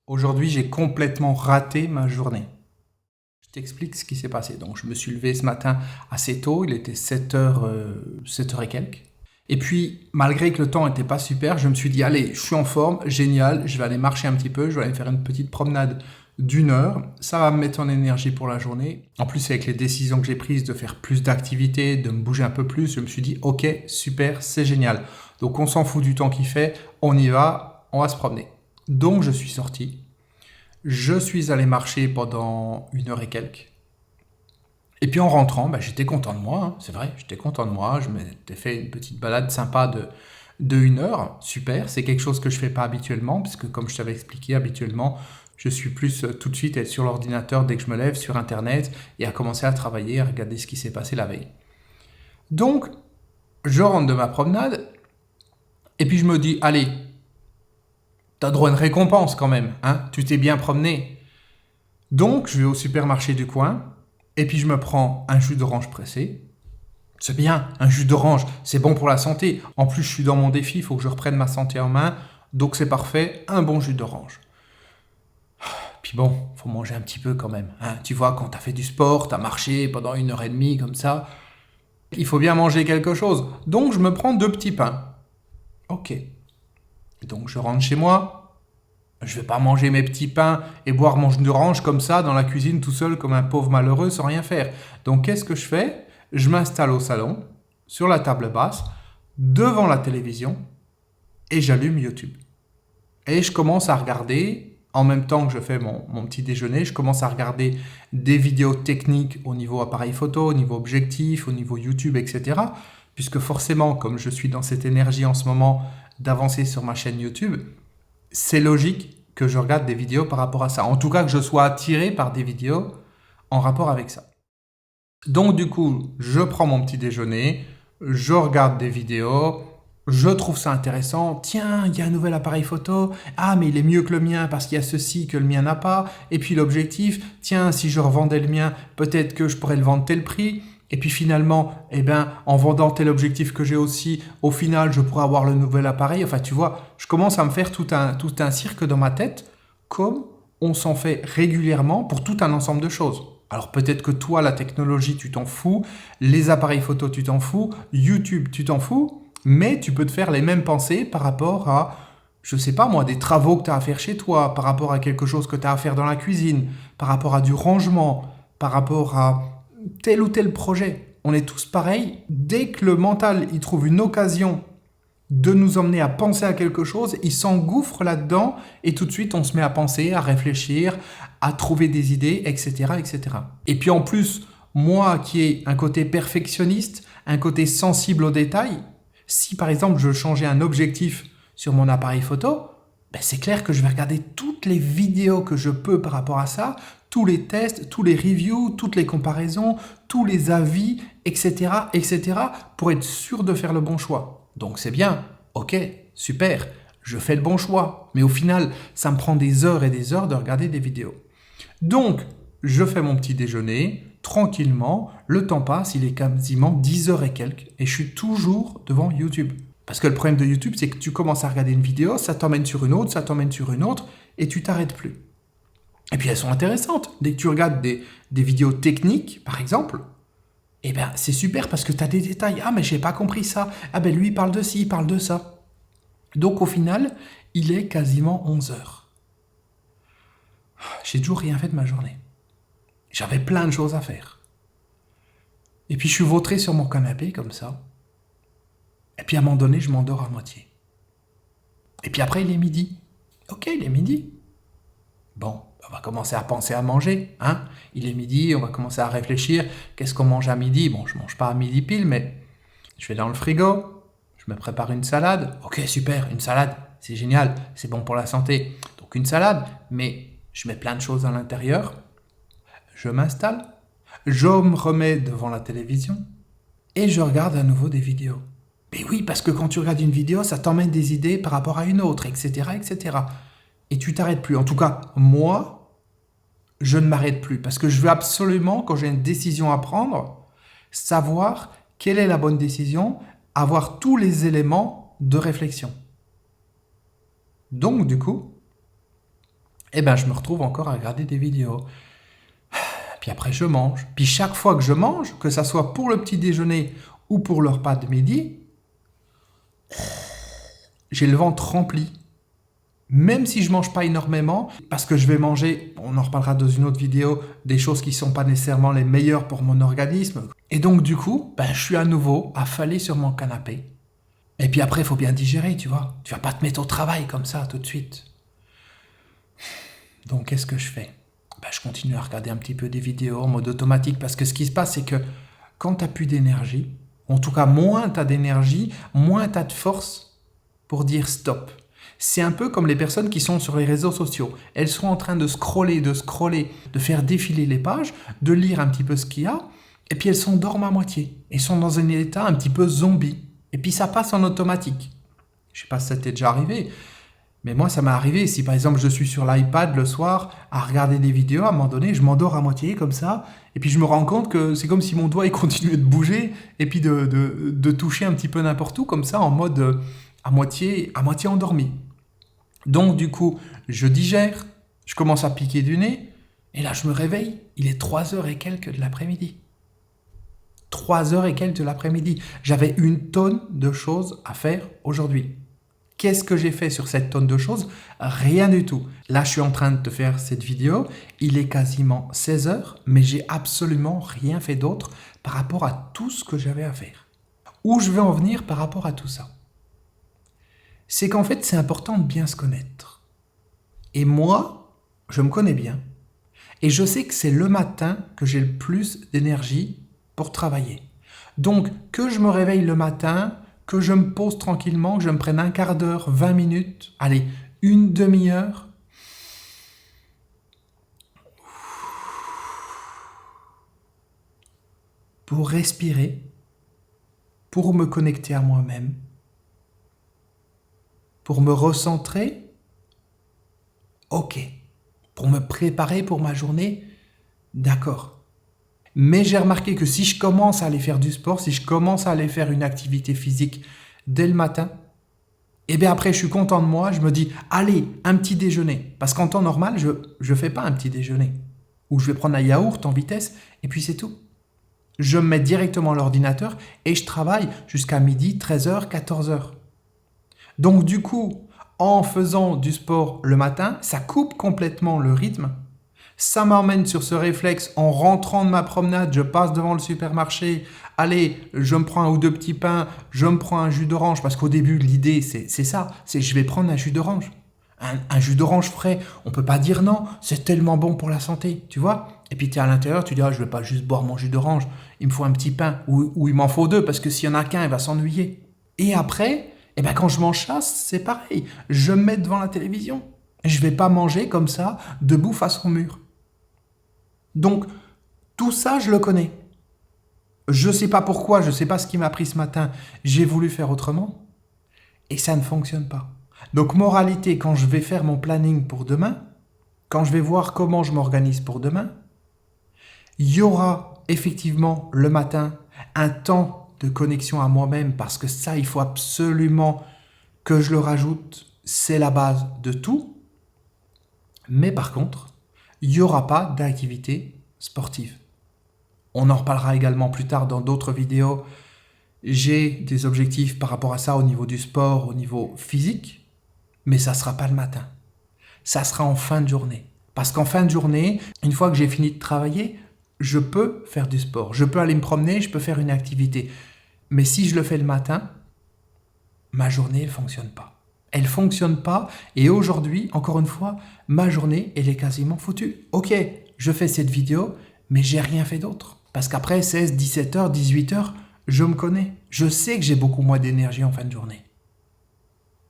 Aujourd'hui, j'ai complètement raté ma journée. Je t'explique ce qui s'est passé. Donc, je me suis levé ce matin assez tôt, il était 7h, 7h et quelques. Et puis, malgré que le temps n'était pas super, je me suis dit, allez, je suis en forme, génial, je vais aller marcher un petit peu, je vais aller me faire une petite promenade d'1 heure. Ça va me mettre en énergie pour la journée. En plus, avec les décisions que j'ai prises de faire plus d'activités, de me bouger un peu plus, je me suis dit, ok, super, c'est génial. Donc, on s'en fout du temps qu'il fait, on y va, on va se promener. Donc, je suis sorti. Je suis allé marcher pendant 1 heure et quelques. Et puis en rentrant, j'étais content de moi, hein, c'est vrai, j'étais content de moi. Je m'étais fait une petite balade sympa de 1 heure. Super, c'est quelque chose que je ne fais pas habituellement, puisque comme je t'avais expliqué, habituellement, je suis plus tout de suite être sur l'ordinateur dès que je me lève, sur Internet, et à commencer à travailler, à regarder ce qui s'est passé la veille. Donc, je rentre de ma promenade, et puis je me dis, allez, t'as droit à une récompense quand même, hein, tu t'es bien promené. Donc, je vais au supermarché du coin, et puis je me prends un jus d'orange pressé. C'est bien, un jus d'orange, c'est bon pour la santé. En plus, je suis dans mon défi, il faut que je reprenne ma santé en main. Donc c'est parfait, un bon jus d'orange. Puis bon, faut manger un petit peu quand même, hein. Tu vois, quand t'as fait du sport, t'as marché pendant 1 heure et demie comme ça, il faut bien manger quelque chose. Donc je me prends 2 petits pains. Ok. Donc je rentre chez moi. Je vais pas manger mes petits pains et boire mon jus d'orange comme ça dans la cuisine tout seul comme un pauvre malheureux sans rien faire. Donc qu'est-ce que je fais? Je m'installe au salon, sur la table basse, devant la télévision et j'allume YouTube. Et je commence à regarder, en même temps que je fais mon petit déjeuner, je commence à regarder des vidéos techniques au niveau appareil photo, au niveau objectif, au niveau YouTube, etc. Puisque forcément, comme je suis dans cette énergie en ce moment d'avancer sur ma chaîne YouTube, c'est logique que je regarde des vidéos par rapport à ça. En tout cas, que je sois attiré par des vidéos en rapport avec ça. Donc du coup, je prends mon petit déjeuner, je regarde des vidéos, je trouve ça intéressant. Tiens, il y a un nouvel appareil photo. Ah, mais il est mieux que le mien parce qu'il y a ceci que le mien n'a pas. Et puis l'objectif, tiens, si je revendais le mien, peut-être que je pourrais le vendre tel prix. Et puis finalement, en vendant tel objectif que j'ai aussi, au final, je pourrais avoir le nouvel appareil. Enfin, tu vois, je commence à me faire tout un cirque dans ma tête, comme on s'en fait régulièrement pour tout un ensemble de choses. Alors peut-être que toi, la technologie, tu t'en fous, les appareils photo, tu t'en fous, YouTube, tu t'en fous, mais tu peux te faire les mêmes pensées par rapport à, je sais pas moi, des travaux que tu as à faire chez toi, par rapport à quelque chose que tu as à faire dans la cuisine, par rapport à du rangement, par rapport à tel ou tel projet. On est tous pareils. Dès que le mental il trouve une occasion de nous emmener à penser à quelque chose, il s'engouffre là-dedans et tout de suite on se met à penser, à réfléchir, à trouver des idées, etc., etc. Et puis en plus, moi qui ai un côté perfectionniste, un côté sensible aux détails, si par exemple je changeais un objectif sur mon appareil photo, c'est clair que je vais regarder toutes les vidéos que je peux par rapport à ça, tous les tests, tous les reviews, toutes les comparaisons, tous les avis, etc., etc., pour être sûr de faire le bon choix. Donc c'est bien, ok, super, je fais le bon choix. Mais au final, ça me prend des heures et des heures de regarder des vidéos. Donc, je fais mon petit déjeuner, tranquillement, le temps passe, il est quasiment 10 heures et quelques, et je suis toujours devant YouTube. Parce que le problème de YouTube, c'est que tu commences à regarder une vidéo, ça t'emmène sur une autre, ça t'emmène sur une autre, et tu t'arrêtes plus. Et puis elles sont intéressantes. Dès que tu regardes des vidéos techniques, par exemple, c'est super parce que tu as des détails. Ah, mais j'ai pas compris ça. Ah, lui, il parle de ci, il parle de ça. Donc au final, il est quasiment 11 heures. J'ai toujours rien fait de ma journée. J'avais plein de choses à faire. Et puis je suis vautré sur mon canapé comme ça. Et puis à un moment donné, je m'endors à moitié. Et puis après, il est midi. Ok, il est midi. Bon, on va commencer à penser à manger, hein. Il est midi, on va commencer à réfléchir. Qu'est-ce qu'on mange à midi? Bon, je mange pas à midi pile, mais je vais dans le frigo, je me prépare une salade. Ok, super, une salade, c'est génial, c'est bon pour la santé. Donc une salade, mais je mets plein de choses à l'intérieur. Je m'installe, je me remets devant la télévision et je regarde à nouveau des vidéos. Mais oui, parce que quand tu regardes une vidéo, ça t'emmène des idées par rapport à une autre, etc., etc. Et tu t'arrêtes plus. En tout cas, moi, je ne m'arrête plus parce que je veux absolument, quand j'ai une décision à prendre, savoir quelle est la bonne décision, avoir tous les éléments de réflexion. Donc, du coup, eh ben je me retrouve encore à regarder des vidéos. Puis après je mange. Puis chaque fois que je mange, que ça soit pour le petit déjeuner ou pour le repas de midi, j'ai le ventre rempli. Même si je mange pas énormément, parce que je vais manger, on en reparlera dans une autre vidéo, des choses qui sont pas nécessairement les meilleures pour mon organisme. Et donc du coup, je suis à nouveau affalé sur mon canapé. Et puis après, il faut bien digérer, tu vois. Tu vas pas te mettre au travail comme ça tout de suite. Donc qu'est-ce que je fais? Je continue à regarder un petit peu des vidéos en mode automatique, parce que ce qui se passe, c'est que quand tu n'as plus d'énergie, en tout cas moins tu as d'énergie, moins tu as de force pour dire stop. C'est un peu comme les personnes qui sont sur les réseaux sociaux. Elles sont en train de scroller, de faire défiler les pages, de lire un petit peu ce qu'il y a, et puis elles s'endorment à moitié. Elles sont dans un état un petit peu zombie. Et puis ça passe en automatique. Je ne sais pas si ça t'est déjà arrivé, mais moi ça m'est arrivé. Si par exemple je suis sur l'iPad le soir à regarder des vidéos, à un moment donné je m'endors à moitié comme ça, et puis je me rends compte que c'est comme si mon doigt il continuait de bouger, et puis de toucher un petit peu n'importe où comme ça en mode à moitié endormi. Donc du coup, je digère, je commence à piquer du nez, et là je me réveille, il est 3h et quelques de l'après-midi. 3h et quelques de l'après-midi. J'avais une tonne de choses à faire aujourd'hui. Qu'est-ce que j'ai fait sur cette tonne de choses? Rien du tout. Là, je suis en train de te faire cette vidéo, il est quasiment 16h, mais j'ai absolument rien fait d'autre par rapport à tout ce que j'avais à faire. Où je veux en venir par rapport à tout ça? C'est qu'en fait, c'est important de bien se connaître. Et moi, je me connais bien. Et je sais que c'est le matin que j'ai le plus d'énergie pour travailler. Donc, que je me réveille le matin, que je me pose tranquillement, que je me prenne un quart d'heure, 20 minutes, allez, une demi-heure, pour respirer, pour me connecter à moi-même, pour me recentrer, ok. Pour me préparer pour ma journée, d'accord. Mais j'ai remarqué que si je commence à aller faire du sport, si je commence à aller faire une activité physique dès le matin, et bien après je suis content de moi, je me dis, allez, un petit déjeuner. Parce qu'en temps normal, je ne fais pas un petit déjeuner. Ou je vais prendre un yaourt en vitesse, et puis c'est tout. Je me mets directement à l'ordinateur et je travaille jusqu'à midi, 13h, 14h. Donc du coup, en faisant du sport le matin, ça coupe complètement le rythme. Ça m'emmène sur ce réflexe, en rentrant de ma promenade, je passe devant le supermarché, allez, je me prends un ou deux petits pains, je me prends un jus d'orange, parce qu'au début, l'idée, c'est ça, c'est je vais prendre un jus d'orange. Un jus d'orange frais, on peut pas dire non, c'est tellement bon pour la santé, tu vois. Et puis tu es à l'intérieur, tu dis, je vais pas juste boire mon jus d'orange, il me faut un petit pain, ou il m'en faut deux, parce que s'il y en a qu'un, il va s'ennuyer. Et après, quand je m'en chasse, c'est pareil, je me mets devant la télévision. Je vais pas manger comme ça, debout face au mur. Donc, tout ça, je le connais. Je ne sais pas pourquoi, je ne sais pas ce qui m'a pris ce matin. J'ai voulu faire autrement et ça ne fonctionne pas. Donc, moralité, quand je vais faire mon planning pour demain, quand je vais voir comment je m'organise pour demain, il y aura effectivement le matin un temps de connexion à moi-même parce que ça, il faut absolument que je le rajoute. C'est la base de tout. Mais par contre, il n'y aura pas d'activité sportive. On en reparlera également plus tard dans d'autres vidéos. J'ai des objectifs par rapport à ça au niveau du sport, au niveau physique, mais ça ne sera pas le matin. Ça sera en fin de journée. Parce qu'en fin de journée, une fois que j'ai fini de travailler, je peux faire du sport. Je peux aller me promener, je peux faire une activité. Mais si je le fais le matin, ma journée ne fonctionne pas. Elle ne fonctionne pas et aujourd'hui, encore une fois, ma journée, elle est quasiment foutue. Ok, je fais cette vidéo, mais j'ai rien fait d'autre. Parce qu'après 16, 17h, 18h, je me connais. Je sais que j'ai beaucoup moins d'énergie en fin de journée.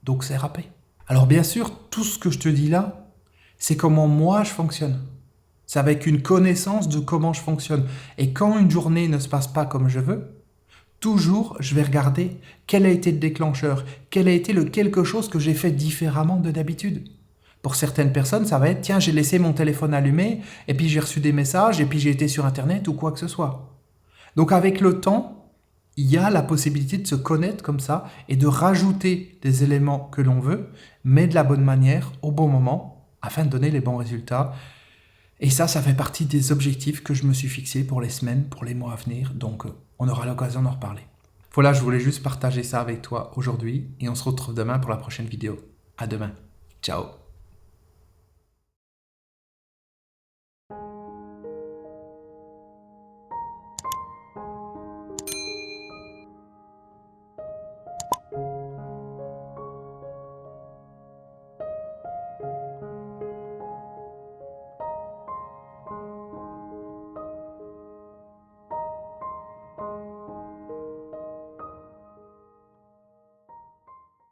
Donc c'est râpé. Alors bien sûr, tout ce que je te dis là, c'est comment moi je fonctionne. C'est avec une connaissance de comment je fonctionne. Et quand une journée ne se passe pas comme je veux, toujours, je vais regarder quel a été le déclencheur, quel a été le quelque chose que j'ai fait différemment de d'habitude. Pour certaines personnes, ça va être, tiens, j'ai laissé mon téléphone allumé, et puis j'ai reçu des messages, et puis j'ai été sur Internet ou quoi que ce soit. Donc avec le temps, il y a la possibilité de se connaître comme ça, et de rajouter des éléments que l'on veut, mais de la bonne manière, au bon moment, afin de donner les bons résultats. Et ça fait partie des objectifs que je me suis fixés pour les semaines, pour les mois à venir. Donc, on aura l'occasion d'en reparler. Voilà, je voulais juste partager ça avec toi aujourd'hui et on se retrouve demain pour la prochaine vidéo. À demain. Ciao.